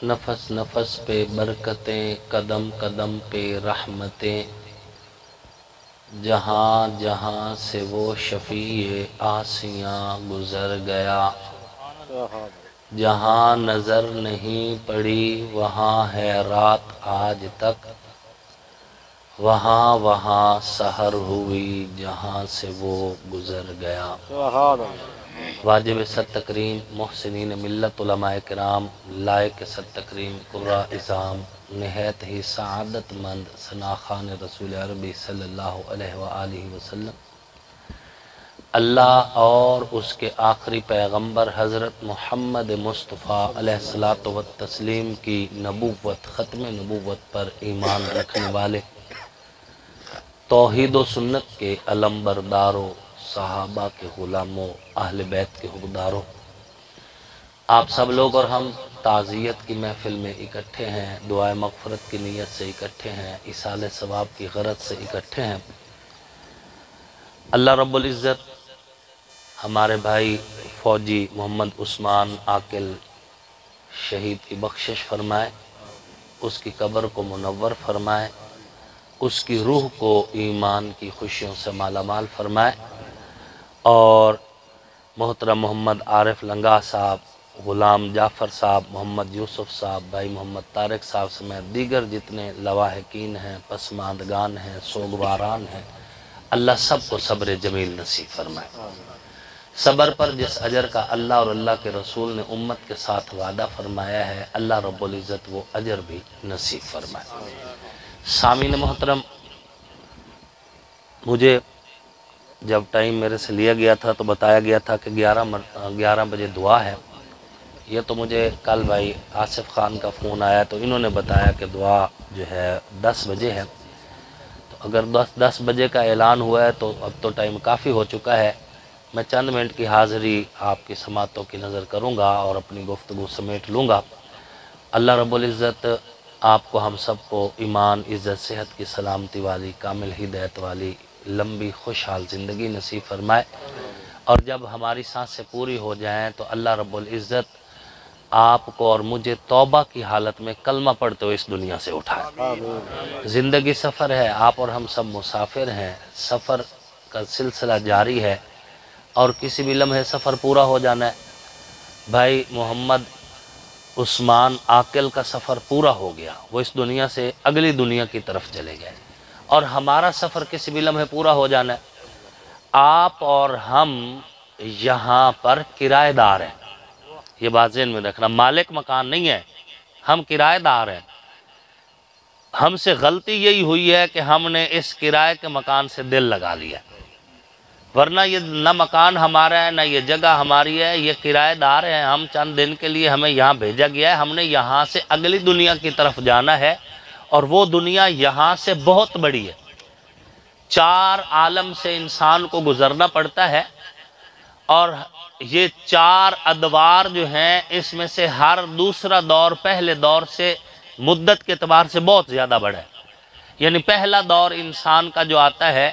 نفس نفس پہ برکتیں، قدم قدم پہ رحمتیں، جہاں جہاں سے وہ شفیع آسیاں گزر گیا، جہاں نظر نہیں پڑی وہاں ہے رات آج تک، وہاں وہاں سحر ہوئی جہاں سے وہ گزر گیا۔ واجب ست تکریم محسنین ملت علماء کرام، لائق ست تکریم قراء اعظام، نہایت ہی سعادت مند ثناخان رسول عربی صلی اللہ علیہ وآلہ وسلم، اللہ اور اس کے آخری پیغمبر حضرت محمد مصطفیٰ علیہ الصلوۃ والتسلیم کی نبوت، ختم نبوت پر ایمان رکھنے والے، توحید و سنت کے علمبرداروں، صحابہ کے غلاموں، اہل بیت کے حقداروں، آپ سب لوگ اور ہم تعزیت کی محفل میں اکٹھے ہیں، دعائے مغفرت کی نیت سے اکٹھے ہیں، ایصال ثواب کی غرض سے اکٹھے ہیں۔ اللہ رب العزت ہمارے بھائی فوجی محمد عثمان عاقل شہید کی بخشش فرمائے، اس کی قبر کو منور فرمائے، اس کی روح کو ایمان کی خوشیوں سے مالا مال فرمائے، اور محترم محمد عارف لنگا صاحب، غلام جعفر صاحب، محمد یوسف صاحب، بھائی محمد طارق صاحب سمیت دیگر جتنے لواحقین ہیں، پسماندگان ہیں، سوگواران ہیں، اللہ سب کو صبر جمیل نصیب فرمائے۔ صبر پر جس اجر کا اللہ اور اللہ کے رسول نے امت کے ساتھ وعدہ فرمایا ہے، اللہ رب العزت وہ اجر بھی نصیب فرمائے۔ سامعین محترم، مجھے جب ٹائم میرے سے لیا گیا تھا تو بتایا گیا تھا کہ 11 بجے دعا ہے۔ یہ تو مجھے کل بھائی آصف خان کا فون آیا تو انہوں نے بتایا کہ دعا جو ہے 10 بجے ہے، تو اگر 10 بجے کا اعلان ہوا ہے تو اب تو ٹائم کافی ہو چکا ہے۔ میں چند منٹ کی حاضری آپ کی سماعتوں کی نظر کروں گا اور اپنی گفتگو سمیٹ لوں گا۔ اللہ رب العزت آپ کو ہم سب کو ایمان، عزت، صحت کی سلامتی والی، کامل ہدایت والی لمبی خوشحال زندگی نصیب فرمائے، اور جب ہماری سانسیں پوری ہو جائیں تو اللہ رب العزت آپ کو اور مجھے توبہ کی حالت میں کلمہ پڑھتے ہوئے اس دنیا سے اٹھائے۔ زندگی سفر ہے، آپ اور ہم سب مسافر ہیں، سفر کا سلسلہ جاری ہے اور کسی بھی لمحے سفر پورا ہو جانا ہے۔ بھائی محمد عثمان عاقل کا سفر پورا ہو گیا، وہ اس دنیا سے اگلی دنیا کی طرف چلے گئے، اور ہمارا سفر کسی بھی لمحے پورا ہو جانا ہے۔ آپ اور ہم یہاں پر کرایہ دار ہیں، یہ بات ذہن میں رکھنا، مالک مکان نہیں ہے، ہم کرایہ دار ہیں۔ ہم سے غلطی یہی ہوئی ہے کہ ہم نے اس کرایہ کے مکان سے دل لگا لیا، ورنہ یہ نہ مکان ہمارا ہے نہ یہ جگہ ہماری ہے، یہ کرایہ دار ہے۔ ہم چند دن کے لیے ہمیں یہاں بھیجا گیا ہے، ہم نے یہاں سے اگلی دنیا کی طرف جانا ہے، اور وہ دنیا یہاں سے بہت بڑی ہے۔ 4 عالم سے انسان کو گزرنا پڑتا ہے، اور یہ 4 ادوار جو ہیں اس میں سے ہر دوسرا دور پہلے دور سے مدت کے اعتبار سے بہت زیادہ بڑا ہے۔ یعنی پہلا دور انسان کا جو آتا ہے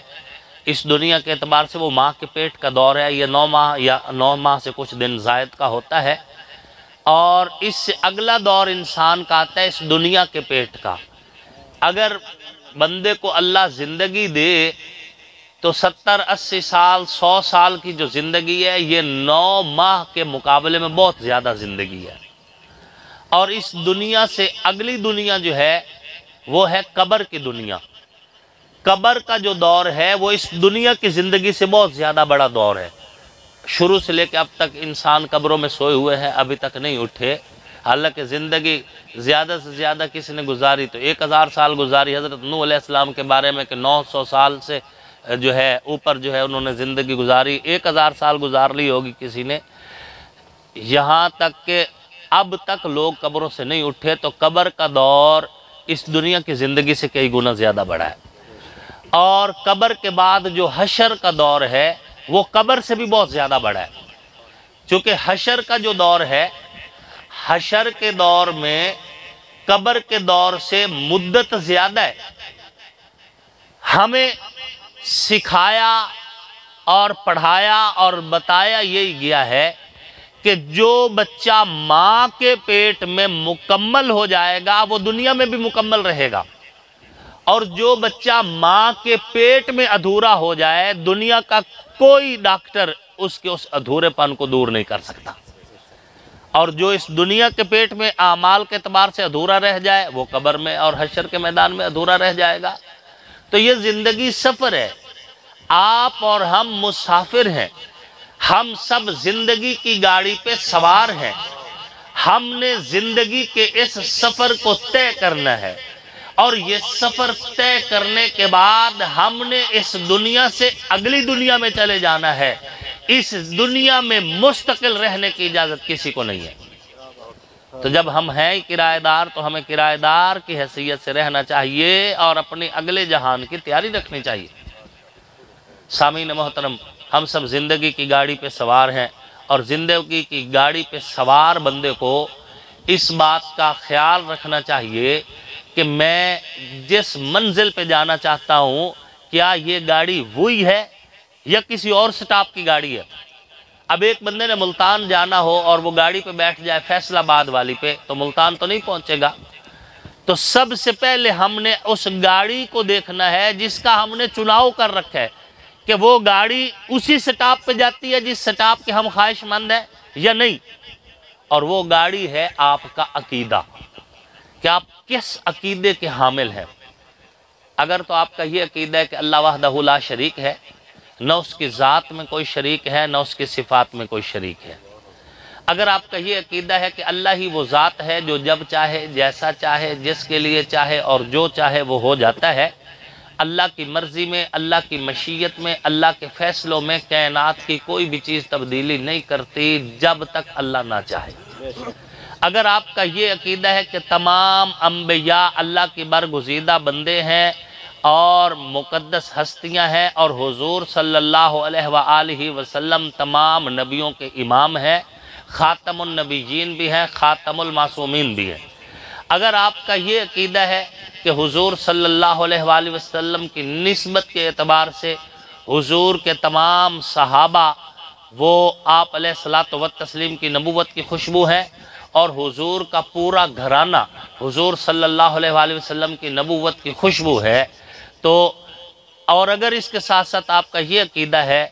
اس دنیا کے اعتبار سے وہ ماں کے پیٹ کا دور ہے، یہ 9 ماہ یا 9 ماہ سے کچھ دن زائد کا ہوتا ہے، اور اس سے اگلا دور انسان کا آتا ہے اس دنیا کے پیٹ کا۔ اگر بندے کو اللہ زندگی دے تو 70-80 سال 100 سال کی جو زندگی ہے یہ 9 ماہ کے مقابلے میں بہت زیادہ زندگی ہے، اور اس دنیا سے اگلی دنیا جو ہے وہ ہے قبر کی دنیا۔ قبر کا جو دور ہے وہ اس دنیا کی زندگی سے بہت زیادہ بڑا دور ہے۔ شروع سے لے کے اب تک انسان قبروں میں سوئے ہوئے ہیں، ابھی تک نہیں اٹھے، حالانکہ زندگی زیادہ سے زیادہ کسی نے گزاری تو 1000 سال گزاری، حضرت نوح علیہ السلام کے بارے میں کہ 900 سال سے جو ہے اوپر جو ہے انہوں نے زندگی گزاری، 1000 سال گزار لی ہوگی کسی نے، یہاں تک کہ اب تک لوگ قبروں سے نہیں اٹھے۔ تو قبر کا دور اس دنیا کی زندگی سے کئی گنا زیادہ بڑا ہے، اور قبر کے بعد جو حشر کا دور ہے وہ قبر سے بھی بہت زیادہ بڑا ہے، چونکہ حشر کا جو دور ہے، حشر کے دور میں قبر کے دور سے مدت زیادہ ہے۔ ہمیں سکھایا اور پڑھایا اور بتایا یہی گیا ہے کہ جو بچہ ماں کے پیٹ میں مکمل ہو جائے گا وہ دنیا میں بھی مکمل رہے گا، اور جو بچہ ماں کے پیٹ میں ادھورا ہو جائے دنیا کا کوئی ڈاکٹر اس کے اس ادھورے پن کو دور نہیں کر سکتا، اور جو اس دنیا کے پیٹ میں اعمال کے اعتبار سے ادھورا رہ جائے وہ قبر میں اور حشر کے میدان میں ادھورا رہ جائے گا۔ تو یہ زندگی سفر ہے، آپ اور ہم مسافر ہیں، ہم سب زندگی کی گاڑی پہ سوار ہیں، ہم نے زندگی کے اس سفر کو طے کرنا ہے، اور یہ سفر طے کرنے کے بعد ہم نے اس دنیا سے اگلی دنیا میں چلے جانا ہے۔ اس دنیا میں مستقل رہنے کی اجازت کسی کو نہیں ہے۔ تو جب ہم ہیں کرایہ دار تو ہمیں کرایہ دار کی حیثیت سے رہنا چاہیے اور اپنی اگلے جہان کی تیاری رکھنی چاہیے۔ سامعین محترم، ہم سب زندگی کی گاڑی پہ سوار ہیں، اور زندگی کی گاڑی پہ سوار بندے کو اس بات کا خیال رکھنا چاہیے کہ میں جس منزل پہ جانا چاہتا ہوں کیا یہ گاڑی وہی ہے یا کسی اور سٹاپ کی گاڑی ہے۔ اب ایک بندے نے ملتان جانا ہو اور وہ گاڑی پہ بیٹھ جائے فیصل آباد والی پہ تو ملتان تو نہیں پہنچے گا۔ تو سب سے پہلے ہم نے اس گاڑی کو دیکھنا ہے جس کا ہم نے چناؤ کر رکھا ہے کہ وہ گاڑی اسی سٹاپ پہ جاتی ہے جس سٹاپ کے ہم خواہش مند ہیں یا نہیں، اور وہ گاڑی ہے آپ کا عقیدہ، کہ آپ کس عقیدے کے حامل ہیں۔ اگر تو آپ کا یہ عقیدہ ہے کہ اللہ وحدہ لا شریک ہے، نہ اس کی ذات میں کوئی شریک ہے نہ اس کی صفات میں کوئی شریک ہے، اگر آپ کا یہ عقیدہ ہے کہ اللہ ہی وہ ذات ہے جو جب چاہے جیسا چاہے جس کے لیے چاہے اور جو چاہے وہ ہو جاتا ہے، اللہ کی مرضی میں، اللہ کی مشیت میں، اللہ کے فیصلوں میں کائنات کی کوئی بھی چیز تبدیلی نہیں کرتی جب تک اللہ نہ چاہے۔ اگر آپ کا یہ عقیدہ ہے کہ تمام انبیاء اللہ کی برگزیدہ بندے ہیں اور مقدس ہستیاں ہیں، اور حضور صلی اللہ علیہ وآلہ وسلم تمام نبیوں کے امام ہیں، خاتم النبیین بھی ہیں، خاتم المعصومین بھی ہیں، اگر آپ کا یہ عقیدہ ہے کہ حضور صلی اللہ علیہ وآلہ وسلم کی نسبت کے اعتبار سے حضور کے تمام صحابہ وہ آپ علیہ الصلوۃ والتسلیم کی نبوت کی خوشبو ہے، اور حضور کا پورا گھرانہ حضور صلی اللہ علیہ وآلہ وسلم کی نبوت کی خوشبو ہے، تو اور اگر اس کے ساتھ ساتھ آپ کا یہ عقیدہ ہے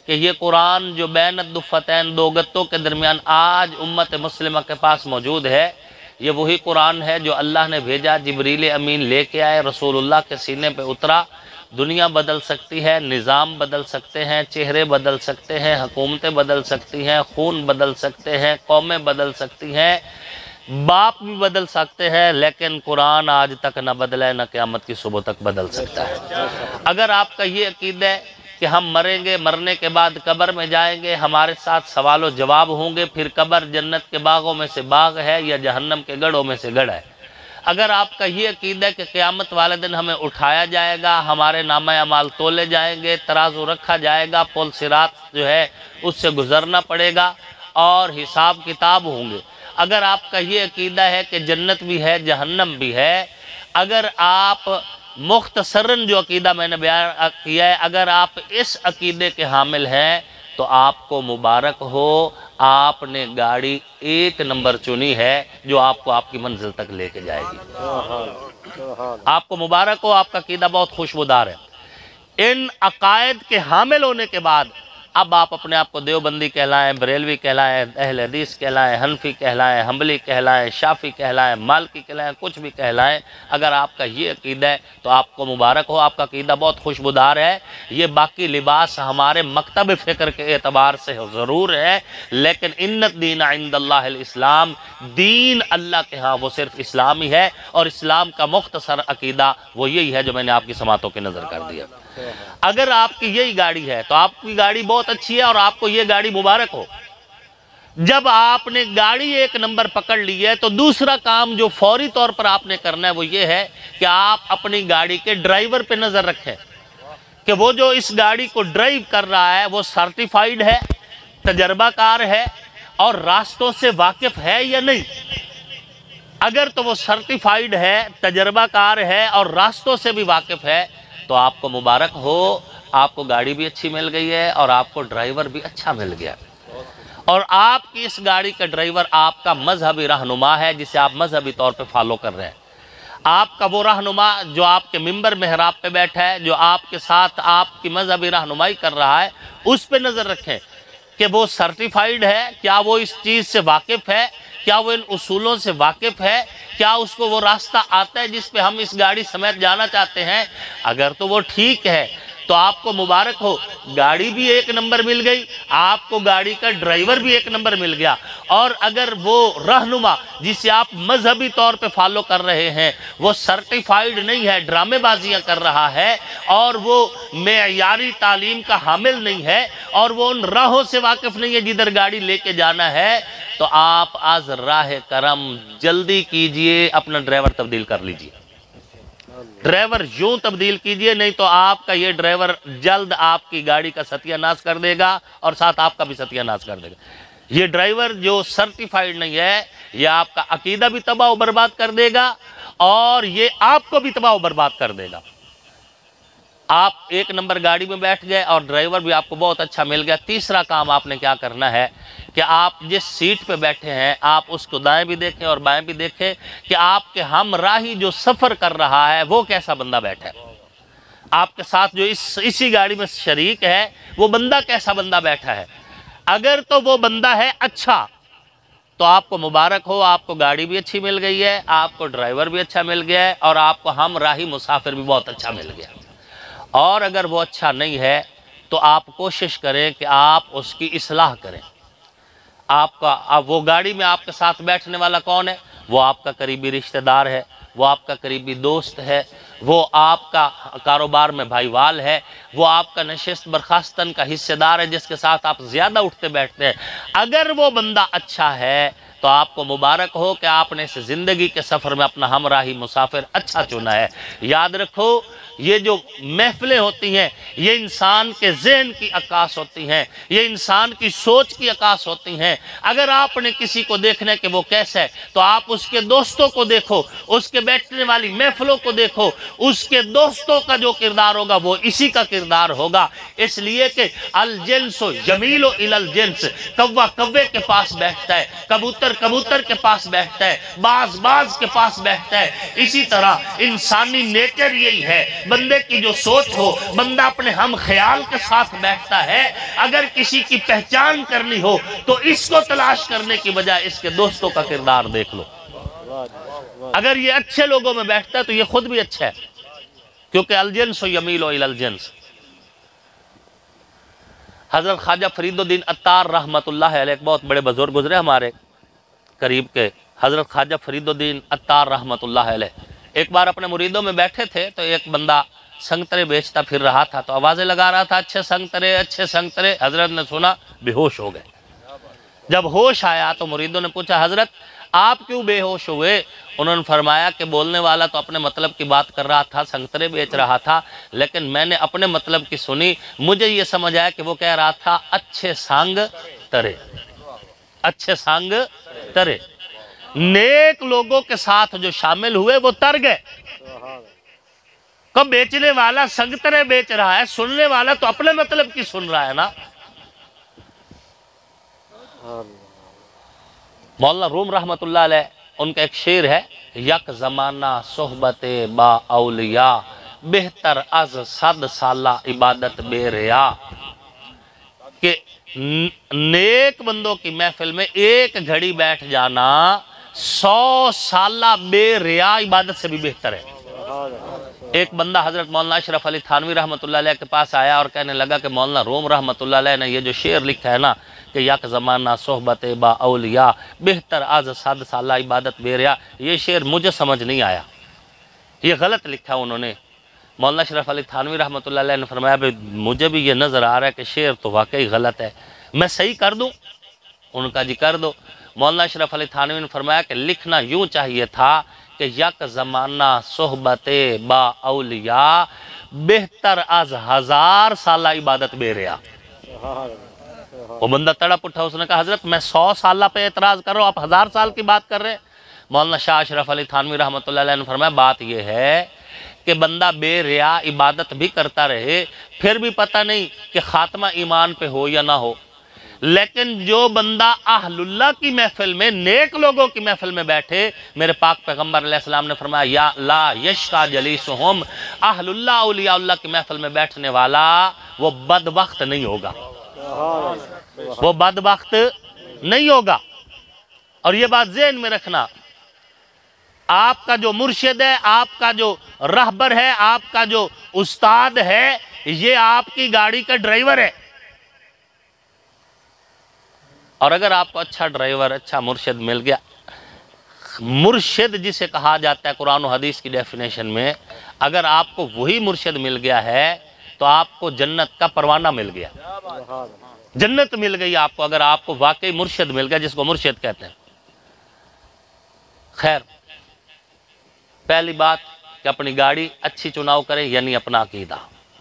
کہ یہ قرآن جو بین الدفتین دو گتوں کے درمیان آج امت مسلمہ کے پاس موجود ہے، یہ وہی قرآن ہے جو اللہ نے بھیجا، جبریل امین لے کے آئے، رسول اللہ کے سینے پہ اترا، دنیا بدل سکتی ہے، نظام بدل سکتے ہیں، چہرے بدل سکتے ہیں، حکومتیں بدل سکتی ہیں، خون بدل سکتے ہیں، قومیں بدل سکتی ہیں، باپ بھی بدل سکتے ہیں، لیکن قرآن آج تک نہ بدلے، نہ قیامت کی صبح تک بدل سکتا ہے۔ اگر آپ کا یہ عقیدہ ہے کہ ہم مریں گے، مرنے کے بعد قبر میں جائیں گے، ہمارے ساتھ سوال و جواب ہوں گے، پھر قبر جنت کے باغوں میں سے باغ ہے یا جہنم کے گڑھوں میں سے گڑھ ہے، اگر آپ کا یہ عقیدہ ہے کہ قیامت والے دن ہمیں اٹھایا جائے گا، ہمارے نامہ اعمال تولے جائیں گے، ترازو رکھا جائے گا، پل صراط جو ہے اس سے گزرنا پڑے گا اور حساب کتاب ہوں گے، اگر آپ کا یہ عقیدہ ہے کہ جنت بھی ہے جہنم بھی ہے، اگر آپ مختصراً جو عقیدہ میں نے بیان کیا ہے، اگر آپ اس عقیدے کے حامل ہیں تو آپ کو مبارک ہو، آپ نے گاڑی ایک نمبر چنی ہے جو آپ کو آپ کی منزل تک لے کے جائے گی۔ آپ کو مبارک ہو، آپ کا عقیدہ بہت خوشبودار ہے۔ ان عقائد کے حامل ہونے کے بعد اب آپ اپنے آپ کو دیوبندی کہلائیں، بریلوی کہلائیں، اہل حدیث کہلائیں، حنفی کہلائیں، حنبلی کہلائیں، شافعی کہلائیں، مالکی کہلائیں، کچھ بھی کہلائیں، اگر آپ کا یہ عقیدہ ہے تو آپ کو مبارک ہو، آپ کا عقیدہ بہت خوشبودار ہے۔ یہ باقی لباس ہمارے مکتب فکر کے اعتبار سے ضرور ہے، لیکن ان الدین عند اللہ الاسلام، دین اللہ کے ہاں وہ صرف اسلام ہی ہے، اور اسلام کا مختصر عقیدہ وہ یہی ہے جو میں نے آپ کی سماعتوں کی نظر کر دیا۔ اگر آپ کی یہی گاڑی ہے تو آپ کی گاڑی بہت اچھی ہے اور آپ کو یہ گاڑی مبارک ہو۔ جب آپ نے گاڑی ایک نمبر پکڑ لی ہے تو دوسرا کام جو فوری طور پر آپ نے کرنا ہے وہ یہ ہے کہ آپ اپنی گاڑی کے ڈرائیور پہ نظر رکھیں کہ وہ جو اس گاڑی کو ڈرائیو کر رہا ہے وہ سرٹیفائیڈ ہے، تجربہ کار ہے اور راستوں سے واقف ہے یا نہیں۔ اگر تو وہ سرٹیفائیڈ ہے، تجربہ کار ہے اور راستوں سے بھی واقف ہے تو آپ کو مبارک ہو، آپ کو گاڑی بھی اچھی مل گئی ہے اور آپ کو ڈرائیور بھی اچھا مل گیا۔ اور آپ کی اس گاڑی کا ڈرائیور آپ کا مذہبی رہنما ہے جسے آپ مذہبی طور پہ فالو کر رہے ہیں. آپ کا وہ رہنما جو آپ کے ممبر محراب پہ بیٹھا ہے، جو آپ کے ساتھ آپ کی مذہبی رہنمائی کر رہا ہے، اس پہ نظر رکھیں کہ وہ سرٹیفائیڈ ہے، کیا وہ اس چیز سے واقف ہے، کیا وہ ان اصولوں سے واقف ہے، کیا اس کو وہ راستہ آتا ہے جس پہ ہم اس گاڑی سمیت جانا چاہتے ہیں. اگر تو وہ ٹھیک ہے تو آپ کو مبارک ہو، گاڑی بھی ایک نمبر مل گئی، آپ کو گاڑی کا ڈرائیور بھی ایک نمبر مل گیا. اور اگر وہ رہنما جسے آپ مذہبی طور پہ فالو کر رہے ہیں وہ سرٹیفائیڈ نہیں ہے، ڈرامے بازیاں کر رہا ہے، اور وہ معیاری تعلیم کا حامل نہیں ہے، اور وہ ان راہوں سے واقف نہیں ہے جدھر گاڑی لے کے جانا ہے، تو آپ از راہ کرم جلدی کیجئے، اپنا ڈرائیور تبدیل کر لیجئے. ڈرائیور یوں تبدیل کیجئے، نہیں تو آپ کا یہ ڈرائیور جلد آپ کی گاڑی کا ستیہ ناش کر دے گا اور ساتھ آپ کا بھی ستیہ ناش کر دے گا. یہ ڈرائیور جو سرٹیفائیڈ نہیں ہے، یہ آپ کا عقیدہ بھی تباہ و برباد کر دے گا اور یہ آپ کو بھی تباہ و برباد کر دے گا. آپ ایک نمبر گاڑی میں بیٹھ گئے اور ڈرائیور بھی آپ کو بہت اچھا مل گیا. تیسرا کام آپ نے کیا کرنا ہے کہ آپ جس سیٹ پہ بیٹھے ہیں آپ اس کو دائیں بھی دیکھیں اور بائیں بھی دیکھیں کہ آپ کے ہمراہی جو سفر کر رہا ہے وہ کیسا بندہ بیٹھا ہے. آپ کے ساتھ جو اسی گاڑی میں شریک ہے وہ بندہ کیسا بندہ بیٹھا ہے. اگر تو وہ بندہ ہے اچھا تو آپ کو مبارک ہو، آپ کو گاڑی بھی اچھی مل گئی ہے، آپ کو ڈرائیور بھی اچھا مل گیا ہے، اور آپ کو ہمراہی مسافر بھی بہت اچھا مل گیا. اور اگر وہ اچھا نہیں ہے تو آپ کوشش کریں کہ آپ اس کی اصلاح کریں. وہ گاڑی میں آپ کے ساتھ بیٹھنے والا کون ہے؟ وہ آپ کا قریبی رشتہ دار ہے، وہ آپ کا قریبی دوست ہے، وہ آپ کا کاروبار میں بھائی وال ہے، وہ آپ کا نشست برخاستن کا حصہ دار ہے جس کے ساتھ آپ زیادہ اٹھتے بیٹھتے ہیں. اگر وہ بندہ اچھا ہے تو آپ کو مبارک ہو کہ آپ نے اس زندگی کے سفر میں اپنا ہمراہی مسافر اچھا چنا ہے. یاد رکھو، یہ جو محفلیں ہوتی ہیں یہ انسان کے ذہن کی عکاس ہوتی ہیں، یہ انسان کی سوچ کی عکاس ہوتی ہیں. اگر آپ نے کسی کو دیکھنا کہ وہ کیسا ہے تو آپ اس کے دوستوں کو دیکھو، اس کے بیٹھنے والی محفلوں کو دیکھو، اس کے دوستوں کا جو کردار ہوگا وہ اسی کا کردار ہوگا. اس لیے کہ الجنس یمیل الی الجنس، کوا کوے کے پاس بیٹھتا ہے، کبوتر کبوتر کے پاس بیٹھتا ہے، باز باز کے پاس بیٹھتا ہے. اسی طرح انسانی نیچر یہی ہے، بندے کی جو سوچ ہو، بندہ اپنے ہم خیال کے ساتھ بیٹھتا ہے. اگر کسی کی پہچان کرنی ہو تو اس کو تلاش کرنے کی بجائے اس کے دوستوں کا کردار دیکھ لو. اگر یہ اچھے لوگوں میں بیٹھتا ہے تو یہ خود بھی اچھا ہے، کیونکہ الجنس یمیل الی الجنس. حضرت خواجہ فرید الدین عطار رحمت اللہ علیہ ایک بہت بڑے بزرگ گزرے ہمارے قریب کے، حضرت خواجہ فرید الدین عطار رحمت اللہ علیہ. ایک بار اپنے مریدوں میں بیٹھے تھے تو ایک بندہ سنگترے بیچتا پھر رہا تھا تو آوازیں لگا رہا تھا، اچھے سنگترے اچھے سنگترے. حضرت نے سنا، بے ہوش ہو گئے. جب ہوش آیا تو مریدوں نے پوچھا، حضرت آپ کیوں بے ہوش ہوئے؟ انہوں نے فرمایا کہ بولنے والا تو اپنے مطلب کی بات کر رہا تھا، سنگترے بیچ رہا تھا، لیکن میں نے اپنے مطلب کی سنی، مجھے یہ سمجھ آیا کہ وہ کہہ رہا تھا اچھے سانگ ترے، اچھے سانگ ترے. نیک لوگوں کے ساتھ جو شامل ہوئے وہ تر گئے. کب بیچنے والا سنگترے بیچ رہا ہے، سننے والا تو اپنے مطلب کی سن رہا ہے نا. مولانا روم رحمت اللہ علیہ ان کا ایک شعر ہے، یک زمانہ صحبت با اولیاء بہتر از 100 سالہ عبادت بے ریا. کہ نیک بندوں کی محفل میں ایک گھڑی بیٹھ جانا 100 سالہ بے ریا عبادت سے بھی بہتر ہے. ایک بندہ حضرت مولانا اشرف علی تھانوی رحمت اللہ علیہ کے پاس آیا اور کہنے لگا کہ مولانا روم رحمت اللہ علیہ نے یہ جو شعر لکھا ہے نا کہ یک زمانہ صحبت با اولیاء بہتر از 100 سالہ عبادت بے ریا، یہ شعر مجھے سمجھ نہیں آیا، یہ غلط لکھا انہوں نے. مولانا اشرف علی تھانوی رحمت اللہ علیہ نے فرمایا مجھے بھی یہ نظر آ رہا ہے کہ شعر تو واقعی غلط ہے، میں صحیح کر دوں؟ ان کا جی کر دو. مولانا اشرف علی تھانوی نے فرمایا کہ لکھنا یوں چاہیے تھا کہ یک زمانہ صحبت با اولیاء بہتر از 1000 سالہ عبادت بے ریا. وہ بندہ تڑپ اٹھا، اس نے کہا حضرت میں 100 سالہ پہ اعتراض کر رہا ہوں، آپ 1000 سال کی بات کر رہے ہیں. مولانا شاہ اشرف علی تھانوی رحمت اللہ علیہ نے فرمایا بات یہ ہے کہ بندہ بے ریا عبادت بھی کرتا رہے، پھر بھی پتہ نہیں کہ خاتمہ ایمان پہ ہو یا نہ ہو. لیکن جو بندہ اہل اللہ کی محفل میں، نیک لوگوں کی محفل میں بیٹھے، میرے پاک پیغمبر علیہ السلام نے فرمایا یا لا یشقا جلیسہم، اہل اللہ اولیاء اللہ کی محفل میں بیٹھنے والا وہ بدبخت نہیں ہوگا، وہ بدبخت نہیں ہوگا۔ اور یہ بات ذہن میں رکھنا، آپ کا جو مرشد ہے، آپ کا جو رہبر ہے، آپ کا جو استاد ہے، یہ آپ کی گاڑی کا ڈرائیور ہے۔ اور اگر آپ کو اچھا ڈرائیور، اچھا مرشد مل گیا، مرشد جسے کہا جاتا ہے قرآن و حدیث کی ڈیفینیشن میں، اگر آپ کو وہی مرشد مل گیا ہے تو آپ کو جنت کا پروانہ مل گیا، جنت مل گئی آپ کو، اگر آپ کو واقعی مرشد مل گیا جس کو مرشد کہتے ہیں۔ خیر، پہلی بات کہ اپنی گاڑی اچھی چناؤ کریں، یعنی اپنا عقیدہ۔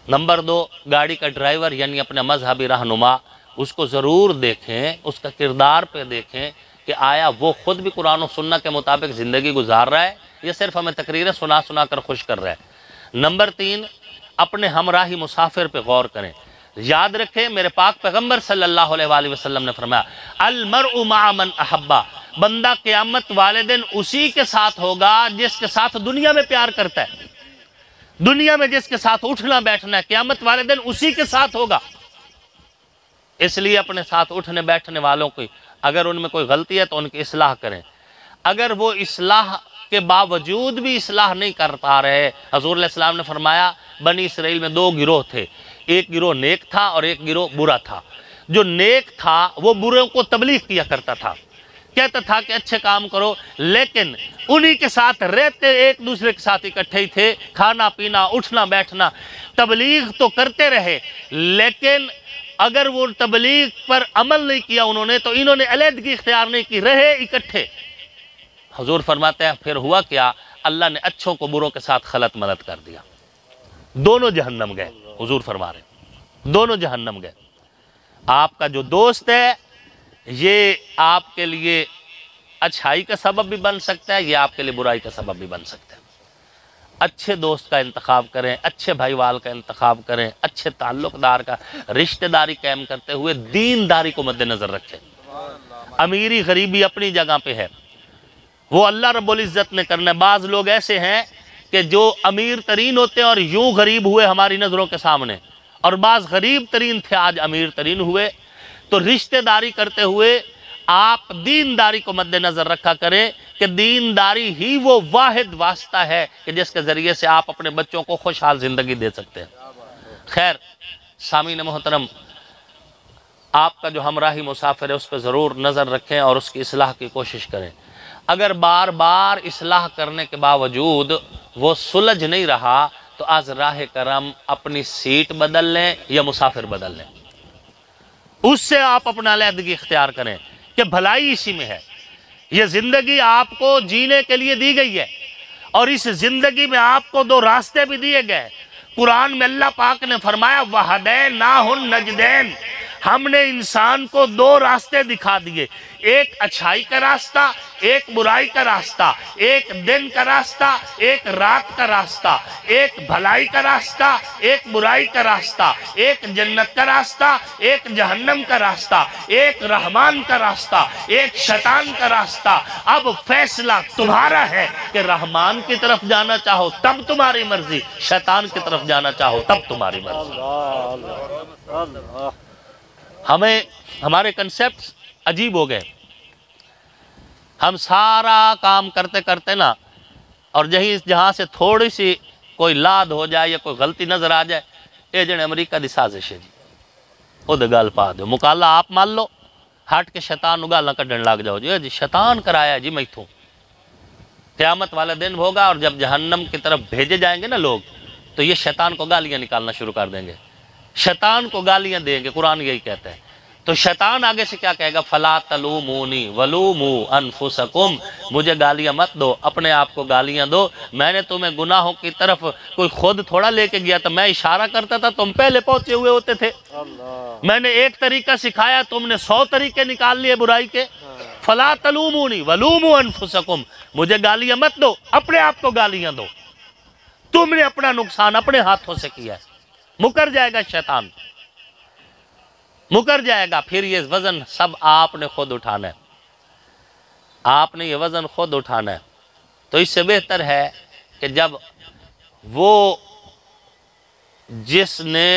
نمبر 2، گاڑی کا ڈرائیور یعنی اپنا مذہبی رہنما، اس کو ضرور دیکھیں، اس کا کردار پہ دیکھیں کہ آیا وہ خود بھی قرآن و سنت کے مطابق زندگی گزار رہا ہے یا صرف ہمیں تقریریں سنا کر خوش کر رہا ہے۔ نمبر 3، اپنے ہمراہی مسافر پہ غور کریں۔ یاد رکھیں میرے پاک پیغمبر صلی اللہ علیہ وآلہ وسلم نے فرمایا المرء مع من احبہ، بندہ قیامت والے دن اسی کے ساتھ ہوگا جس کے ساتھ دنیا میں پیار کرتا ہے، دنیا میں جس کے ساتھ اٹھنا بیٹھنا ہے، قیامت والے دن اسی کے ساتھ ہوگا۔ اس لیے اپنے ساتھ اٹھنے بیٹھنے والوں کی اگر ان میں کوئی غلطی ہے تو ان کی اصلاح کریں، اگر وہ اصلاح کے باوجود بھی اصلاح نہیں کر پا رہے، حضور علیہ السلام نے فرمایا بنی اسرائیل میں 2 گروہ تھے، ایک گروہ نیک تھا اور ایک گروہ برا تھا۔ جو نیک تھا وہ بروں کو تبلیغ کیا کرتا تھا، کہتا تھا کہ اچھے کام کرو، لیکن انہی کے ساتھ رہتے ایک دوسرے کے ساتھ اکٹھے ہی تھے، کھانا پینا اٹھنا بیٹھنا، تبلیغ تو کرتے رہے، لیکن اگر وہ تبلیغ پر عمل نہیں کیا انہوں نے تو انہوں نے علیحدگی اختیار نہیں کی، رہے اکٹھے۔ حضور فرماتے ہیں پھر ہوا کیا، اللہ نے اچھوں کو بروں کے ساتھ خلط ملط کر دیا، دونوں جہنم گئے۔ حضور فرما رہے ہیں دونوں جہنم گئے۔ آپ کا جو دوست ہے یہ آپ کے لیے اچھائی کا سبب بھی بن سکتا ہے، یہ آپ کے لیے برائی کا سبب بھی بن سکتا ہے۔ اچھے دوست کا انتخاب کریں، اچھے بھائی وال کا انتخاب کریں، اچھے تعلق دار کا رشتہ داری قائم کرتے ہوئے دینداری کو مد نظر رکھیں۔ امیری غریبی اپنی جگہ پہ ہے، وہ اللہ رب العزت نے کرنا ہے۔ بعض لوگ ایسے ہیں کہ جو امیر ترین ہوتے ہیں اور یوں غریب ہوئے ہماری نظروں کے سامنے، اور بعض غریب ترین تھے آج امیر ترین ہوئے۔ تو رشتہ داری کرتے ہوئے آپ دینداری کو مد نظر رکھا کریں کہ دینداری ہی وہ واحد واسطہ ہے کہ جس کے ذریعے سے آپ اپنے بچوں کو خوشحال زندگی دے سکتے ہیں۔ خیر سامعین محترم، آپ کا جو ہمراہی مسافر ہے اس پہ ضرور نظر رکھیں اور اس کی اصلاح کی کوشش کریں۔ اگر بار بار اصلاح کرنے کے باوجود وہ سلجھ نہیں رہا تو از راہ کرم اپنی سیٹ بدل لیں یا مسافر بدل لیں، اس سے آپ اپنا علیحدگی اختیار کریں کہ بھلائی اسی میں ہے۔ یہ زندگی آپ کو جینے کے لیے دی گئی ہے اور اس زندگی میں آپ کو 2 راستے بھی دیے گئے۔ قرآن میں اللہ پاک نے فرمایا وَهَدَيْنَاهُ النَّجْدَيْنِ، ہم نے انسان کو 2 راستے دکھا دیے، ایک اچھائی کا راستہ، ایک برائی کا راستہ، ایک دن کا راستہ، ایک رات کا راستہ، ایک بھلائی کا راستہ، ایک برائی کا راستہ، ایک جنت کا راستہ، ایک جہنم کا راستہ، ایک رحمان کا راستہ، ایک شیطان کا راستہ۔ اب فیصلہ تمہارا ہے کہ رحمان کی طرف جانا چاہو تب تمہاری مرضی، شیطان کی طرف جانا چاہو تب تمہاری مرضی۔ ہمیں ہمارے کنسپٹ عجیب ہو گئے، ہم سارا کام کرتے کرتے نا، اور جہاں سے تھوڑی سی کوئی لاد ہو جائے یا کوئی غلطی نظر آ جائے، اے جن امریکہ دی سازش ہے جی، او دے گال پا دو، مکاللہ آپ مان لو، ہٹ کے شیطان نو گالاں کڈن لگ جاؤ جی شیطان کرایا جی میتھوں۔ قیامت والے دن ہوگا اور جب جہنم کی طرف بھیجے جائیں گے نا لوگ، تو یہ شیطان کو گالیاں نکالنا شروع کر دیں گے، شیطان کو گالیاں دیں گے۔ قرآن یہی کہتا ہے، تو شیطان آگے سے کیا کہے گا؟ فَلَا تَلُومُونِي وَلُومُوا أَنفُسَكُمْ، مجھے گالیاں مت دو، اپنے آپ کو گالیاں دو، میں نے تمہیں گناہوں کی طرف کوئی خود تھوڑا لے کے گیا تھا، میں اشارہ کرتا تھا تم پہلے پہنچے ہوئے ہوتے تھے، میں نے ایک طریقہ سکھایا تم نے 100 طریقے نکال لیے برائی کے۔ فَلَا تَلُومُونِي وَلُومُوا أَنفُسَكُمْ، مجھے گالیاں مت دو، اپنے آپ کو گالیاں دو، تم نے اپنا نقصان اپنے ہاتھوں سے کیا ہے۔ مکر جائے گا شیطان، مکر جائے گا، پھر یہ وزن سب آپ نے خود اٹھانا ہے، آپ نے یہ وزن خود اٹھانا ہے۔ تو اس سے بہتر ہے کہ جب وہ جس نے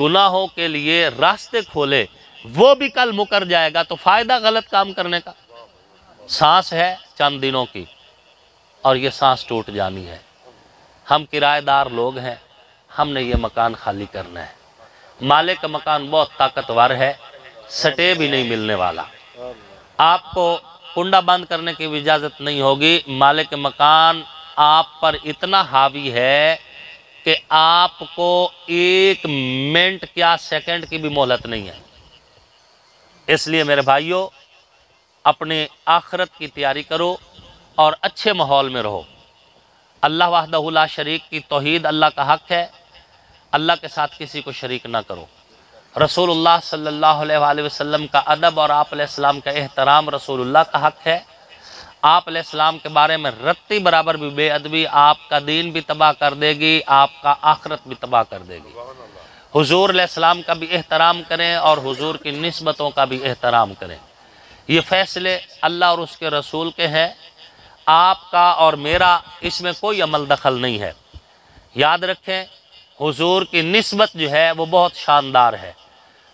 گناہوں کے لیے راستے کھولے وہ بھی کل مکر جائے گا، تو فائدہ غلط کام کرنے کا؟ سانس ہے چند دنوں کی اور یہ سانس ٹوٹ جانی ہے۔ ہم کرایہ دار لوگ ہیں، ہم نے یہ مکان خالی کرنا ہے۔ مالک مکان بہت طاقتور ہے، سٹے بھی نہیں ملنے والا، آپ کو کنڈا بند کرنے کی بھی اجازت نہیں ہوگی۔ مالک مکان آپ پر اتنا حاوی ہے کہ آپ کو 1 منٹ کیا سیکنڈ کی بھی مہلت نہیں ہے۔ اس لیے میرے بھائیوں، اپنے آخرت کی تیاری کرو اور اچھے ماحول میں رہو۔ اللہ وحدہ لا شریک کی توحید اللہ کا حق ہے، اللہ کے ساتھ کسی کو شریک نہ کرو۔ رسول اللہ صلی اللہ علیہ وآلہ وسلم کا ادب اور آپ علیہ السلام کا احترام رسول اللہ کا حق ہے۔ آپ علیہ السلام کے بارے میں رتی برابر بھی بے ادبی آپ کا دین بھی تباہ کر دے گی، آپ کا آخرت بھی تباہ کر دے گی۔ حضور علیہ السلام کا بھی احترام کریں اور حضور کی نسبتوں کا بھی احترام کریں۔ یہ فیصلے اللہ اور اس کے رسول کے ہیں، آپ کا اور میرا اس میں کوئی عمل دخل نہیں ہے۔ یاد رکھیں، حضور کی نسبت جو ہے وہ بہت شاندار ہے۔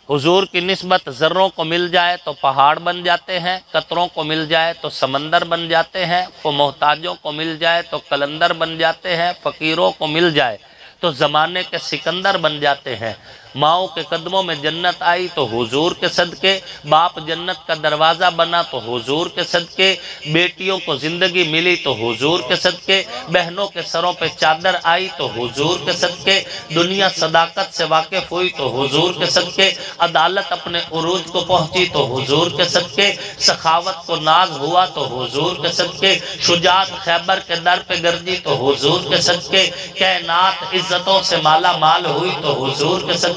حضور کی نسبت ذروں کو مل جائے تو پہاڑ بن جاتے ہیں، قطروں کو مل جائے تو سمندر بن جاتے ہیں، محتاجوں کو مل جائے تو قلندر بن جاتے ہیں، فقیروں کو مل جائے تو زمانے کے سکندر بن جاتے ہیں۔ ماؤں کے قدموں میں جنت آئی تو حضور کے صدقے، باپ جنت کا دروازہ بنا تو حضور کے صدقے، بیٹیوں کو زندگی ملی تو حضور کے صدقے، بہنوں کے سروں پہ چادر آئی تو حضور کے صدقے، دنیا صداقت سے واقف ہوئی تو حضور کے صدقے، عدالت اپنے عروج کو پہنچی تو حضور کے صدقے، سخاوت کو ناز ہوا تو حضور کے صدقے، شجاعت خیبر کے در پہ گرجی تو حضور کے صدقے، کائنات عزتوں سے مالا مال ہوئی تو حضور کے صدقے،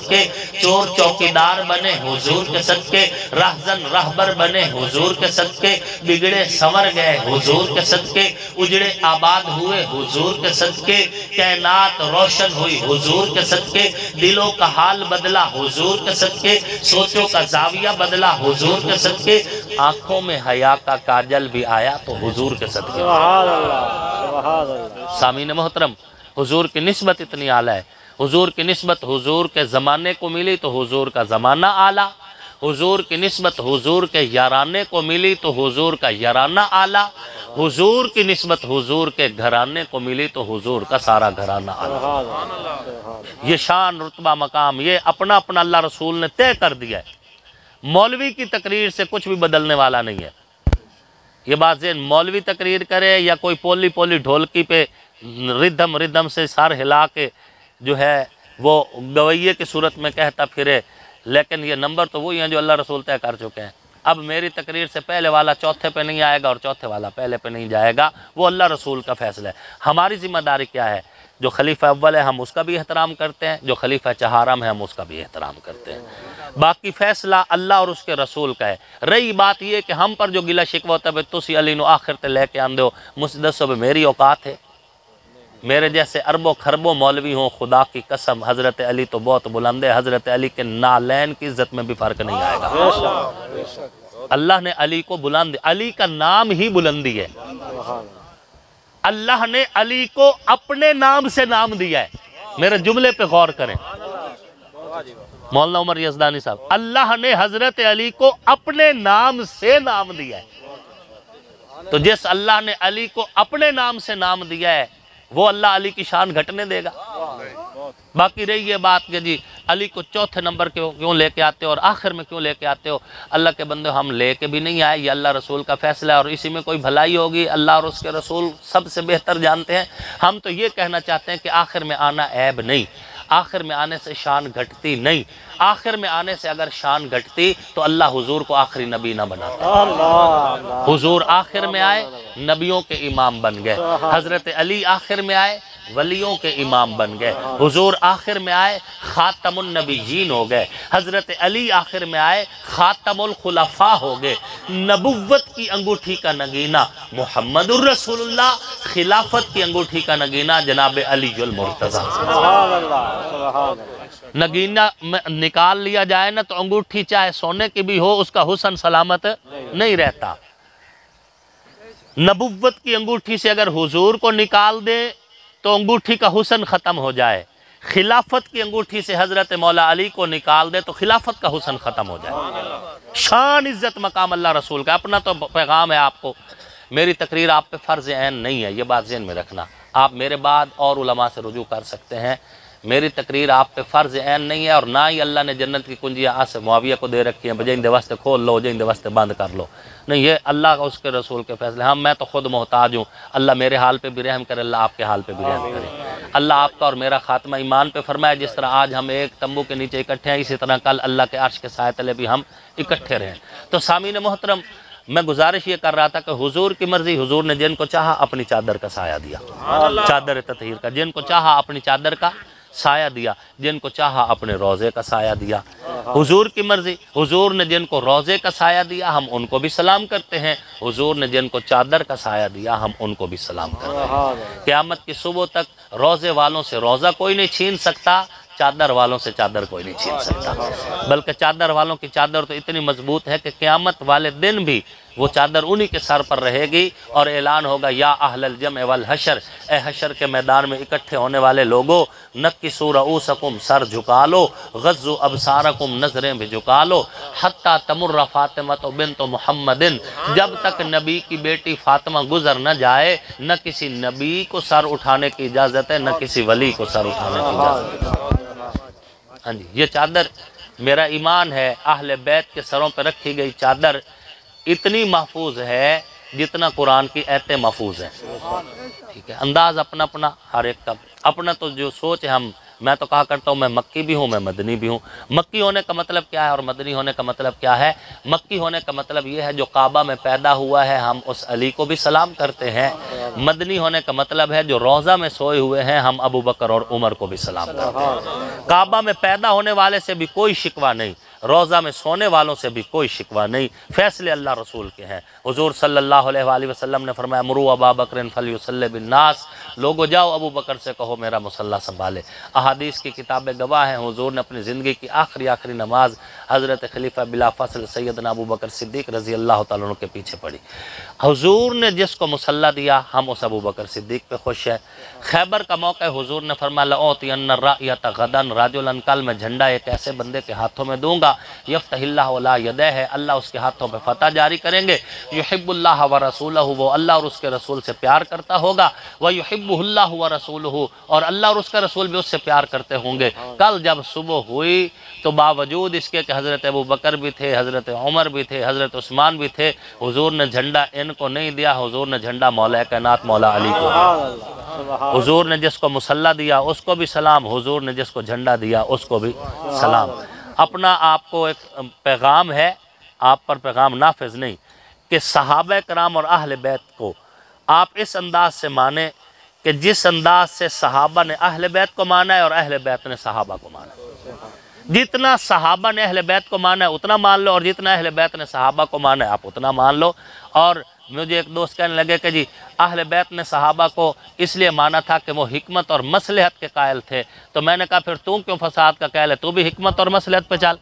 چور چوکیدار بنے حضور کے صدقے، رہزن رہبر بنے حضور کے صدقے، بگڑے سنور گئے حضور کے صدقے، اجڑے آباد ہوئے حضور کے صدقے، کائنات روشن ہوئی حضور کے صدقے، دلوں کا حال بدلا حضور کے صدقے، سوچوں کا زاویہ بدلا حضور کے صدقے، آنکھوں میں حیا کا کاجل بھی آیا تو حضور کے صدقے۔ سبحان اللہ، سبحان اللہ۔ سامعین محترم، حضور کی نسبت اتنی اعلیٰ ہے۔ حضور کی نسبت حضور کے زمانے کو ملی تو حضور کا زمانہ اعلیٰ، حضور کی نسبت حضور کے یارانے کو ملی تو حضور کا یارانہ اعلیٰ، حضور کی نسبت حضور کے گھرانے کو ملی تو حضور کا سارا گھرانہ اعلیٰ۔ یہ شان رتبہ مقام یہ اپنا اپنا اللہ رسول نے طے کر دیا ہے۔ مولوی کی تقریر سے کچھ بھی بدلنے والا نہیں ہے۔ یہ بات ذہن، مولوی تقریر کرے یا کوئی پولی پولی ڈھولکی پہ ردھم سے سار ہلا کے جو ہے وہ گویے کی صورت میں کہتا پھرے، لیکن یہ نمبر تو وہی ہیں جو اللہ رسول طے کر چکے ہیں۔ اب میری تقریر سے پہلے والا چوتھے پہ نہیں آئے گا اور چوتھے والا پہلے پہ نہیں جائے گا، وہ اللہ رسول کا فیصلہ ہے۔ ہماری ذمہ داری کیا ہے؟ جو خلیفہ اول ہے ہم اس کا بھی احترام کرتے ہیں، جو خلیفہ چہارم ہے ہم اس کا بھی احترام کرتے ہیں۔ باقی فیصلہ اللہ اور اس کے رسول کا ہے۔ رہی بات یہ کہ ہم پر جو گلہ شکوہ ہوتا ہے تسی علی نو آخر تے لے کے آندے ہو، مجھ سے دسو میری اوقات ہے؟ میرے جیسے اربوں خربوں مولوی ہوں، خدا کی قسم حضرت علی تو بہت بلند ہے، حضرت علی کے نالین کی عزت میں بھی فرق نہیں آئے گا۔ اللہ نے علی کو بلند، علی کا نام ہی بلندی ہے۔ اللہ نے علی کو اپنے نام سے نام دیا ہے۔ میرے جملے پہ غور کریں مولانا عمر یزدانی صاحب، اللہ نے حضرت علی کو اپنے نام سے نام دیا ہے۔ تو جس اللہ نے علی کو اپنے نام سے نام دیا ہے وہ اللہ علی کی شان گھٹنے دے گا؟ باقی رہی یہ بات کہ جی علی کو چوتھے نمبر کیوں لے کے آتے ہو اور آخر میں کیوں لے کے آتے ہو؟ اللہ کے بندے ہم لے کے بھی نہیں آئے، یہ اللہ رسول کا فیصلہ ہے اور اسی میں کوئی بھلائی ہوگی اللہ اور اس کے رسول سب سے بہتر جانتے ہیں۔ ہم تو یہ کہنا چاہتے ہیں کہ آخر میں آنا عیب نہیں، آخر میں آنے سے شان گھٹتی نہیں۔ آخر میں آنے سے اگر شان گھٹتی تو اللہ حضور کو آخری نبی نہ بناتا۔ حضور آخر میں آئے، نبیوں کے امام بن گئے۔ حضرت علی آخر میں آئے، ولیوں کے امام بن گئے۔ حضور آخر میں آئے، خاتم النبیین ہو گئے۔ حضرت علی آخر میں آئے، خاتم الخلفاء ہو گئے۔ نبوت کی انگوٹھی کا نگینہ محمد الرسول اللہ، خلافت کی انگوٹھی کا نگینہ جناب علی المرتضیٰ۔ سبحان اللہ، سبحان اللہ۔ نگینہ نکال لیا جائے نا تو انگوٹھی چاہے سونے کی بھی ہو اس کا حسن سلامت نہیں رہتا۔ نبوت کی انگوٹھی سے اگر حضور کو نکال دے تو انگوٹھی کا حسن ختم ہو جائے، خلافت کی انگوٹھی سے حضرت مولا علی کو نکال دے تو خلافت کا حسن ختم ہو جائے۔ شان عزت مقام اللہ رسول کا اپنا تو پیغام ہے آپ کو، میری تقریر آپ پہ فرض عین نہیں ہے، یہ بات ذہن میں رکھنا۔ آپ میرے بعد اور علماء سے رجوع کر سکتے ہیں، میری تقریر آپ پہ فرض عین نہیں ہے، اور نہ ہی اللہ نے جنت کی کنجیاں آصف معاویہ کو دے رکھی ہیں بجائے واسطے کھول لو جائیں واسطے بند کر لو، نہیں، یہ اللہ کا اس کے رسول کے فیصلے۔ ہم میں تو خود محتاج ہوں، اللہ میرے حال پہ بھی رحم کرے، اللہ آپ کے حال پہ بھی رحم کرے، اللہ آپ کا اور میرا خاتمہ ایمان پہ فرمائے۔ جس طرح آج ہم ایک تمبو کے نیچے اکٹھے ہیں، اسی طرح کل اللہ کے عرش کے سائے تلے بھی ہم اکٹھے رہیں۔ تو سامعین محترم، میں گزارش یہ کر رہا تھا کہ حضور کی مرضی، حضور نے جن کو چاہا اپنی چادر کا سایہ دیا، چادر تطہیر کا، جن کو چاہا اپنی چادر کا سایہ دیا، جن کو چاہا اپنے روزے کا سایہ دیا۔ حضور کی مرضی، حضور نے جن کو روزے کا سایہ دیا ہم ان کو بھی سلام کرتے ہیں، حضور نے جن کو چادر کا سایہ دیا ہم ان کو بھی سلام کرتے ہیں۔ قیامت کی صبح تک روزے والوں سے روزہ کوئی نہیں چھین سکتا، چادر والوں سے چادر کوئی نہیں چھین سکتا، بلکہ چادر والوں کی چادر تو اتنی مضبوط ہے کہ قیامت والے دن بھی وہ چادر انہی کے سر پر رہے گی، اور اعلان ہوگا یا اہل الجمع والحشر، اے حشر کے میدان میں اکٹھے ہونے والے لوگوں، نکسوا رؤوسکم، سر جھکا لو، غضوا ابصارکم، نظریں بھی جھکا لو، حتی تمر فاطمہ بنت محمد، جب تک نبی کی بیٹی فاطمہ گزر نہ جائے، نہ کسی نبی کو سر اٹھانے کی اجازت ہے، نہ کسی ولی کو سر اٹھانے کی اجازت ہے۔ ہاں جی، یہ چادر میرا ایمان ہے، اہل بیت کے سروں پہ رکھی گئی چادر اتنی محفوظ ہے جتنا قرآن کی ایتیں محفوظ ہیں۔ ٹھیک ہے، انداز اپنا اپنا ہر ایک کا اپنا، تو جو سوچ ہے میں تو کہا کرتا ہوں میں مکی بھی ہوں، میں مدنی بھی ہوں۔ مکی ہونے کا مطلب کیا ہے اور مدنی ہونے کا مطلب کیا ہے؟ مکی ہونے کا مطلب یہ ہے جو کعبہ میں پیدا ہوا ہے ہم اس علی کو بھی سلام کرتے ہیں، مدنی ہونے کا مطلب ہے جو روضہ میں سوئے ہوئے ہیں ہم ابو بکر اور عمر کو بھی سلام کرتے ہیں۔ کعبہ میں پیدا ہونے والے سے بھی کوئی شکوہ نہیں، روضہ میں سونے والوں سے بھی کوئی شکوہ نہیں، فیصلے اللہ رسول کے ہیں۔ حضور صلی اللہ علیہ وآلہ وسلم نے فرمایا مروا ابا بکر فلیصلی بالناس، لوگو جاؤ ابو بکر سے کہو میرا مصلی سنبھالے۔ احادیث کی کتابیں گواہ ہیں، حضور نے اپنی زندگی کی آخری نماز حضرت خلیفہ بلا فصل سیدنا ابو بکر صدیق رضی اللہ تعالیٰ عنہ کے پیچھے پڑھی۔ حضور نے جس کو مصلی دیا ہم اس ابو بکر صدیق پہ خوش ہیں۔ خیبر کا موقع حضور نے فرمایا لأعطین الرایۃ غدا رجلا، کل میں جھنڈا ایک ایسے بندے کے ہاتھوں میں دوں گا یفتح اللہ علی یدیہ، اللہ اس کے ہاتھوں پہ فتح جاری کریں گے، یحب اللہ ورسولہ، وہ اللہ اور اس کے رسول سے پیار کرتا ہوگا، ویحبہ اللہ ورسولہ، اور اللہ اور اس کا رسول بھی اس سے پیار کرتے ہوں گے۔ کل جب صبح ہوئی تو باوجود اس کے کہ حضرت ابو بکر بھی تھے، حضرت عمر بھی تھے، حضرت عثمان بھی تھے، حضور نے جھنڈا ان کو نہیں دیا، حضور نے جھنڈا مولا کائنات مولا علی کو دیا۔ حضور نے جس کو مصلی دیا اس کو بھی سلام، حضور نے جس کو جھنڈا دیا اس کو بھی سلام۔ اپنا آپ کو ایک پیغام ہے، آپ پر پیغام نافذ نہیں، کہ صحابہ کرام اور اہل بیت کو آپ اس انداز سے مانیں کہ جس انداز سے صحابہ نے اہل بیت کو مانا ہے اور اہل بیت نے صحابہ کو مانا ہے۔ جتنا صحابہ نے اہل بیت کو مانا ہے اتنا مان لو، اور جتنا اہل بیت نے صحابہ کو مانا ہے آپ اتنا مان لو۔ اور مجھے ایک دوست کہنے لگے کہ جی اہل بیت نے صحابہ کو اس لیے مانا تھا کہ وہ حکمت اور مصلحت کے قائل تھے، تو میں نے کہا پھر تو کیوں فساد کا قائل ہے؟ تو بھی حکمت اور مصلحت پہ چل۔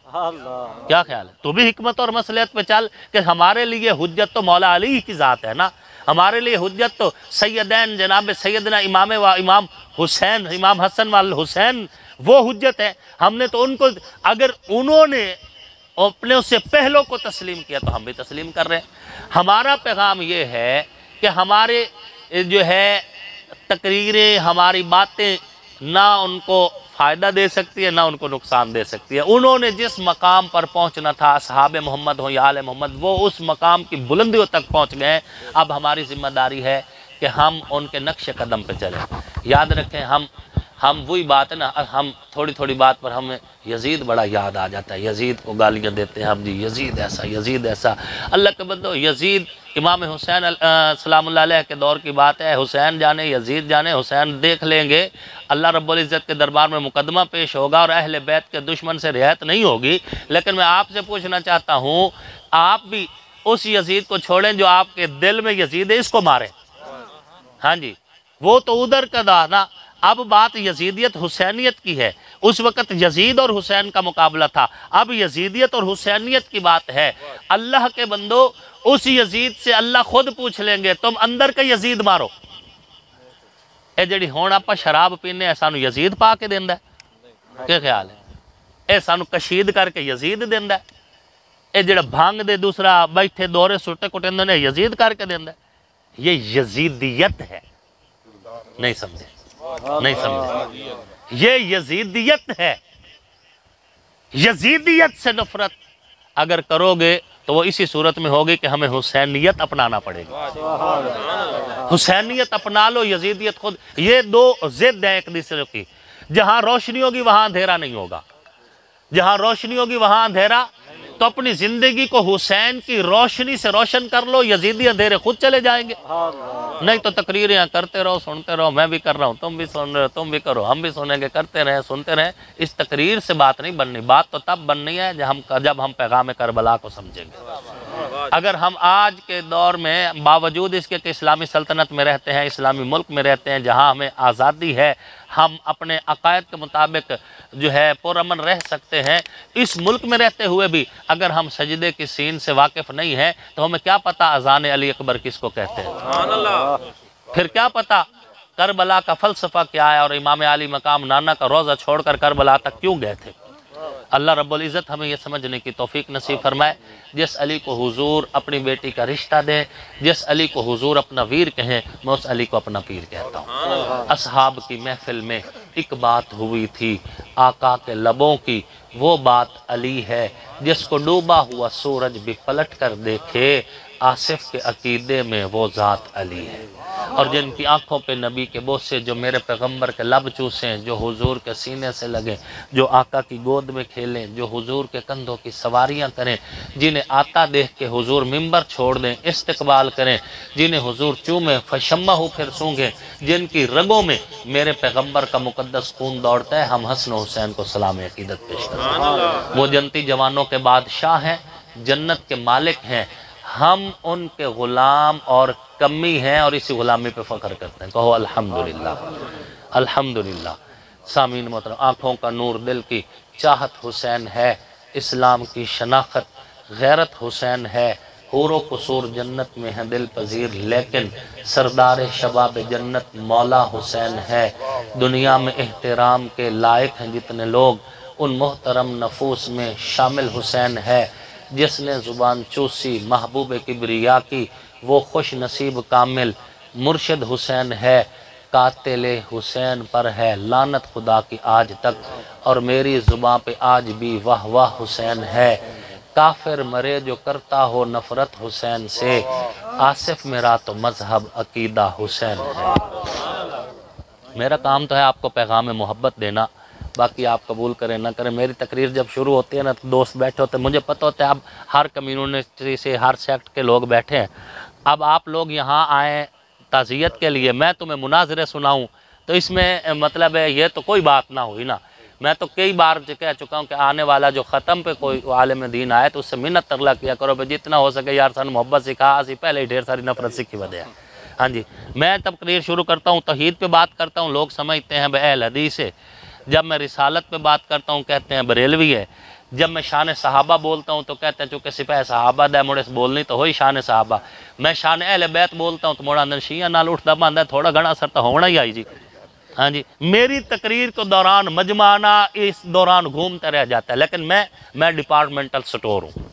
کیا خیال ہے؟ تو بھی حکمت اور مصلحت پہ چل، کہ ہمارے لیے حجت تو مولا علی کی ذات ہے نا، ہمارے لیے حجت تو سیدین جناب سیدنا امام و امام حسین، امام حسن والحسین، وہ حجت ہے۔ ہم نے تو ان کو، اگر انہوں نے اپنے اس سے پہلوں کو تسلیم کیا تو ہم بھی تسلیم کر رہے ہیں۔ ہمارا پیغام یہ ہے کہ ہمارے جو ہے تقریریں، ہماری باتیں نہ ان کو فائدہ دے سکتی ہے نہ ان کو نقصان دے سکتی ہے۔ انہوں نے جس مقام پر پہنچنا تھا، اصحاب محمد ہوں یا آل محمد، وہ اس مقام کی بلندیوں تک پہنچ گئے ہیں۔ اب ہماری ذمہ داری ہے کہ ہم ان کے نقش قدم پہ چلیں۔ یاد رکھیں، ہم وہی بات ہے نا، ہم تھوڑی بات پر ہمیں یزید بڑا یاد آ جاتا ہے، یزید کو گالیاں دیتے ہیں ہم، جی یزید ایسا یزید ایسا۔ اللہ کے بندو، یزید امام حسین سلام اللہ علیہ کے دور کی بات ہے، حسین جانے یزید جانے، حسین دیکھ لیں گے، اللہ رب العزت کے دربار میں مقدمہ پیش ہوگا اور اہل بیت کے دشمن سے رعایت نہیں ہوگی۔ لیکن میں آپ سے پوچھنا چاہتا ہوں، آپ بھی اس یزید کو چھوڑیں جو آپ کے دل میں یزید ہے، اس کو ماریں۔ ہاں جی، وہ تو ادھر کا دا نا، اب بات یزیدیت حسینیت کی ہے. اس وقت یزید اور حسین کا مقابلہ تھا. اب یزیدیت اور حسینیت کی بات ہے. اللہ کے بندو اس یزید سے اللہ خود پوچھ لیں گے تم اندر کا یزید مارو. اے جڑی ہون آپا شراب پینے ہے سانو یزید پا کے دیندہ ہے. کیا خیال ہے؟ اے سانو کشید کر کے یزید دیندہ ہے. اے جڑا بھانگ دے دوسرا بیٹھے دورے سٹے کٹیں نے یزید کر کے دیندہ ہے. یہ یزیدیت ہے. نہیں سمجھے؟ نہیں سمجھے؟ یہ یزیدیت ہے. یزیدیت سے نفرت اگر کرو گے تو وہ اسی صورت میں ہوگی کہ ہمیں حسینیت اپنانا پڑے گا. حسینیت اپنا لو، یزیدیت خود. یہ دو ضد ہیں ایک دوسرے کی. جہاں روشنی ہوگی وہاں اندھیرا نہیں ہوگا. جہاں روشنی ہوگی وہاں اندھیرا. تو اپنی زندگی کو حسین کی روشنی سے روشن کر لو، یزیدی اندھیرے خود چلے جائیں گے. نہیں تو تقریریں کرتے رہو، سنتے رہو. میں بھی کر رہا ہوں، تم بھی سن رہے ہو، تم بھی کرو، ہم بھی سنیں گے. کرتے رہیں، سنتے رہیں. اس تقریر سے بات نہیں بننی. بات تو تب بننی ہے جب ہم پیغام کربلا کو سمجھیں گے. اگر ہم آج کے دور میں باوجود اس کے کہ اسلامی سلطنت میں رہتے ہیں، اسلامی ملک میں رہتے ہیں جہاں ہمیں آزادی ہے، ہم اپنے عقائد کے مطابق جو ہے پرامن رہ سکتے ہیں، اس ملک میں رہتے ہوئے بھی اگر ہم سجدے کی سین سے واقف نہیں ہیں تو ہمیں کیا پتا اذان علی اکبر کس کو کہتے ہیں. پھر کیا پتا کربلا کا فلسفہ کیا ہے اور امام علی مقام نانا کا روزہ چھوڑ کر کربلا تک کیوں گئے تھے. اللہ رب العزت ہمیں یہ سمجھنے کی توفیق نصیب فرمائے. جس علی کو حضور اپنی بیٹی کا رشتہ دے، جس علی کو حضور اپنا ویر کہیں، میں اس علی کو اپنا پیر کہتا ہوں. اصحاب کی محفل میں ایک بات ہوئی تھی، آقا کے لبوں کی وہ بات علی ہے. جس کو ڈوبا ہوا سورج بھی پلٹ کر دیکھے، آصف کے عقیدے میں وہ ذات علی ہے. اور جن کی آنکھوں پہ نبی کے بوسے، جو میرے پیغمبر کے لب چوسیں، جو حضور کے سینے سے لگیں، جو آقا کی گود میں کھیلیں، جو حضور کے کندھوں کی سواریاں کریں، جنہیں آتا دیکھ کے حضور ممبر چھوڑ دیں، استقبال کریں، جنہیں حضور چومیں فشمہ ہو پھر سونگیں، جن کی رگوں میں میرے پیغمبر کا مقدس خون دوڑتا ہے، ہم حسن و حسین کو سلام عقیدت پیش کرتے ہیں. وہ جنتی جوانوں کے بادشاہ ہیں، جنت کے مالک ہیں. ہم ان کے غلام اور کمی ہیں اور اسی غلامی پہ فخر کرتے ہیں. کہو الحمدللہ. الحمدللہ. سامعین محترم، آنکھوں کا نور دل کی چاہت حسین ہے، اسلام کی شناخت غیرت حسین ہے. حور و قصور جنت میں ہیں دل پذیر، لیکن سردار شباب جنت مولا حسین ہے. دنیا میں احترام کے لائق ہیں جتنے لوگ، ان محترم نفوس میں شامل حسین ہے. جس نے زبان چوسی محبوب کبریا کی، وہ خوش نصیب کامل مرشد حسین ہے. قاتل حسین پر ہے لعنت خدا کی آج تک، اور میری زبان پہ آج بھی واہ واہ حسین ہے. کافر مرے جو کرتا ہو نفرت حسین سے، آصف میرا تو مذہب عقیدہ حسین ہے. میرا کام تو ہے آپ کو پیغام محبت دینا، باقی آپ قبول کریں نہ کریں. میری تقریر جب شروع ہوتی ہے نا تو دوست بیٹھے ہوتے ہیں، مجھے پتہ ہوتا ہے اب ہر کمیونٹی سے، ہر سیکٹ کے لوگ بیٹھے ہیں. اب آپ لوگ یہاں آئیں تعزیت کے لیے، میں تمہیں مناظرے سناؤں تو اس میں مطلب ہے یہ تو کوئی بات نہ ہوئی نا. میں تو کئی بار کہہ چکا ہوں کہ آنے والا جو ختم پہ کوئی عالم دین آئے تو اس سے منت ترلا کیا کرو بھائی جتنا ہو سکے یار سانو محبت سکھا، اسی پہلے ہی ڈھیر ساری نفرت سکھی ودے ہیں. ہاں جی، میں تقریر شروع کرتا ہوں توحید پہ بات کرتا ہوں، لوگ سمجھتے ہیں بھائی اہل حدیث ہے. جب میں رسالت پہ بات کرتا ہوں کہتے ہیں بریلوی ہے. جب میں شان صحابہ بولتا ہوں تو کہتے ہیں چونکہ سپاہ صحابہ دے موڑے سے بولنی تو ہوئی شان صحابہ. میں شان اہل بیت بولتا ہوں تو موڑا اندر شیعہ نال اٹھتا باندھا تھوڑا گھنا اثر تو ہونا ہی آئی جی. ہاں جی، میری تقریر کو دوران مجمعانہ اس دوران گھومتا رہ جاتا ہے، لیکن میں ڈپارٹمنٹل سٹور ہوں.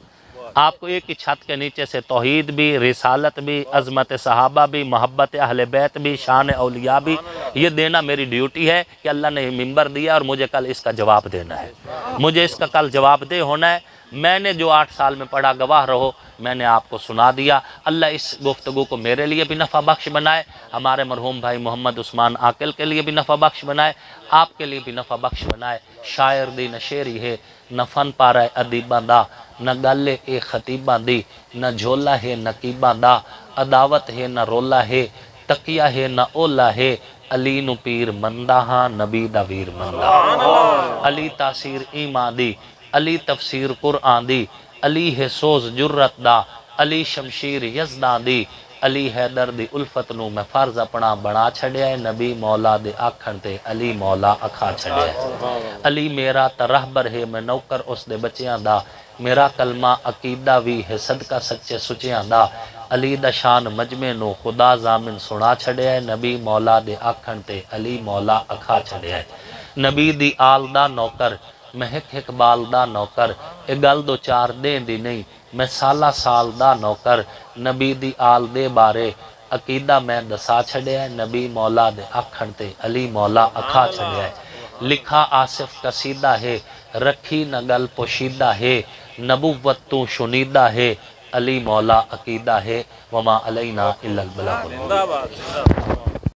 آپ کو ایک ہی چھت کے نیچے سے توحید بھی، رسالت بھی، عظمت صحابہ بھی، محبت اہل بیت بھی، شان اولیاء بھی، یہ دینا میری ڈیوٹی ہے کہ اللہ نے ممبر دیا اور مجھے کل اس کا جواب دینا ہے. مجھے اس کا کل جواب دہ ہونا ہے. میں نے جو 8 سال میں پڑھا گواہ رہو، میں نے آپ کو سنا دیا. اللہ اس گفتگو کو میرے لیے بھی نفع بخش بنائے، ہمارے مرحوم بھائی محمد عثمان عاقل کے لیے بھی نفع بخش بنائے، آپ کے لیے بھی نفع بخش بنائے. شاعر دی نہ شعری ہے، نہ فن پارا ہے ادیباں دا، نہ گل اے خطیباں دی، نہ جھولا ہے نقیباں دا، عداوت ہے نہ رولا ہے، تقیہ ہے نہ اولا ہے. علی نو پیر مندہ ہاں، نبی دا ویر مندہ. علی تاثیر ایمان دی، علی تفسیر قرآن دی، علی ہے سوز جرت دا، علی شمشیر یزدان دی، علی حیدر دی الفت نو میں فرض اپنا بنا چھڑیا ہے نبی مولا دے آکھن تے علی مولا اکھا چھڑیا ہے علی میرا ترہبر ہے میں نوکر اس دے بچیاں دا میرا کلمہ عقیدہ بھی ہے صدقہ سچے سچیاں دا علی دا شان مجمع نو خدا زامن سنا چھڑیا ہے نبی مولا دے آکھن تے علی مولا اکھا چھڑیا ہے نبی دی آل دا نوکر میں ہک بال دا نوکر اے گل دو چار دین دی نہیں میں سالہ سال دا نوکر نبی دی آل دے بارے عقیدہ میں دسا چھڑیا ہے نبی مولا دے آکھن تے علی مولا اکھا چھڑیا ہے لکھا آصف قصیدہ ہے رکھی نگل پوشیدہ ہے نبوت تو شنیدہ ہے علی مولا عقیدہ ہے وما علینا الا البلاغ